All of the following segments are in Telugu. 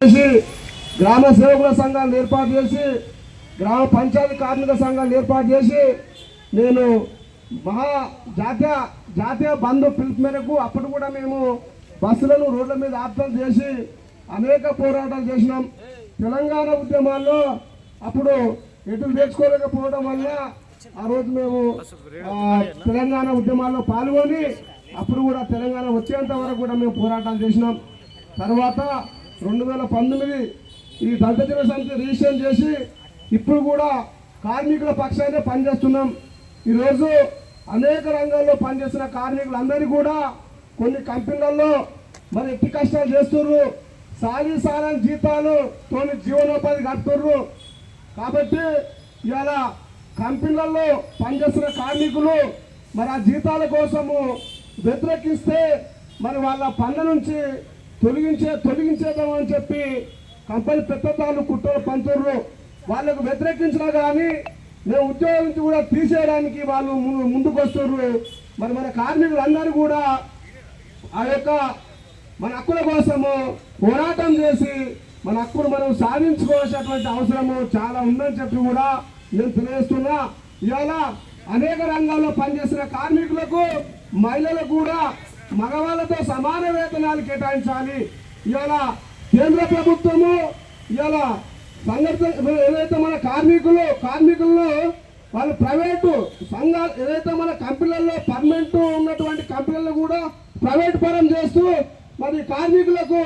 గ్రామ సేవకుల సంఘాన్ని ఏర్పాటు చేసి గ్రామ పంచాయతీ కార్మిక సంఘాన్ని ఏర్పాటు చేసి నేను జాతీయ బంధు పిలుపు మేరకు అప్పుడు కూడా మేము బస్సులను రోడ్ల మీద ఆప్తం చేసి అనేక పోరాటాలు చేసినాం. తెలంగాణ ఉద్యమాల్లో అప్పుడు ఎటు తెచ్చుకోలేకపోవడం వల్ల ఆ రోజు మేము తెలంగాణ ఉద్యమాల్లో పాల్గొని అప్పుడు కూడా తెలంగాణ వచ్చేంత వరకు కూడా మేము పోరాటాలు చేసినాం. తర్వాత 2019 ఈ దళిత జన సమితి రిజిస్ట్రేషన్ చేసి ఇప్పుడు కూడా కార్మికుల పక్షానే పనిచేస్తున్నాం. ఈరోజు అనేక రంగాల్లో పనిచేస్తున్న కార్మికులందరినీ కూడా కొన్ని కంపెనీలలో మరి ఎట్టి కష్టాలు చేస్తుర్రు, సాలని జీతాలు తోని జీవనోపాధి గడుపుతుర్రు. కాబట్టి ఇవాళ కంపెనీలలో పనిచేస్తున్న కార్మికులు మరి ఆ జీతాల కోసము వ్యతిరేకిస్తే మరి వాళ్ళ పనుల నుంచి తొలగించేద్దామని చెప్పి కంపెనీ పెద్దతాలు కుట్రలు పంతుర్రు. వాళ్ళకు వ్యతిరేకించినా కానీ మేము ఉద్యోగం నుంచి కూడా తీసేయడానికి వాళ్ళు ముందుకు వస్తుర్రు. మరి మన కార్మికులందరూ కూడా ఆ యొక్క మన హక్కుల కోసము పోరాటం చేసి మన హక్కును మనం సాధించుకోవాల్సినటువంటి అవసరము చాలా ఉందని చెప్పి కూడా నేను తెలియజేస్తున్నా. ఇవాళ అనేక రంగాల్లో పనిచేసిన కార్మికులకు మహిళలకు కూడా మగవాళ్ళతో సమాన వేతనాలు కేటాయించాలి. ఇవాళ కేంద్ర ప్రభుత్వము ఇవాళ ఏదైతే మన కార్మికుల్లో వాళ్ళు ప్రైవేటు సంఘాలు ఏదైతే మన కంపెనీలలో పర్మనెంట్ ఉన్నటువంటి కంపెనీలను కూడా ప్రైవేట్ పరం చేస్తూ మరి కార్మికులకు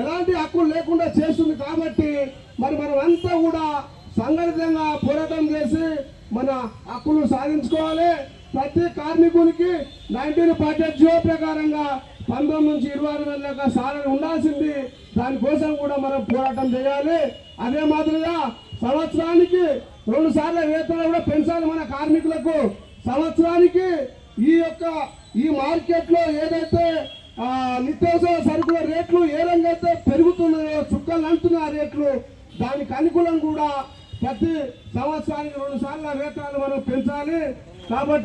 ఎలాంటి హక్కులు లేకుండా చేస్తుంది. కాబట్టి మరి మనం అంతా కూడా సంఘటితంగా పోరాటం చేసి మన హక్కులు సాధించుకోవాలి. ప్రతి కార్మికునికి 1948 జియో ప్రకారంగా 19 నుంచి 26 నెలల దాకా సాలరీ ఉండాల్సింది. దానికోసం కూడా మనం పోరాటం చేయాలి. అదే మాదిరిగా సంవత్సరానికి 2 సార్లు వేతనాలు కూడా పెంచాలి మన కార్మికులకు. సంవత్సరానికి ఈ మార్కెట్లో ఏదైతే నిత్యావసర సరుకుల రేట్లు ఏ రంగైతే పెరుగుతున్నాయో చుక్కలు అంటున్న రేట్లు దానికి అనుకూలం కూడా ప్రతి సంవత్సరానికి 2 సార్లు వేతనాలు మనం పెంచాలి. కాబట్టి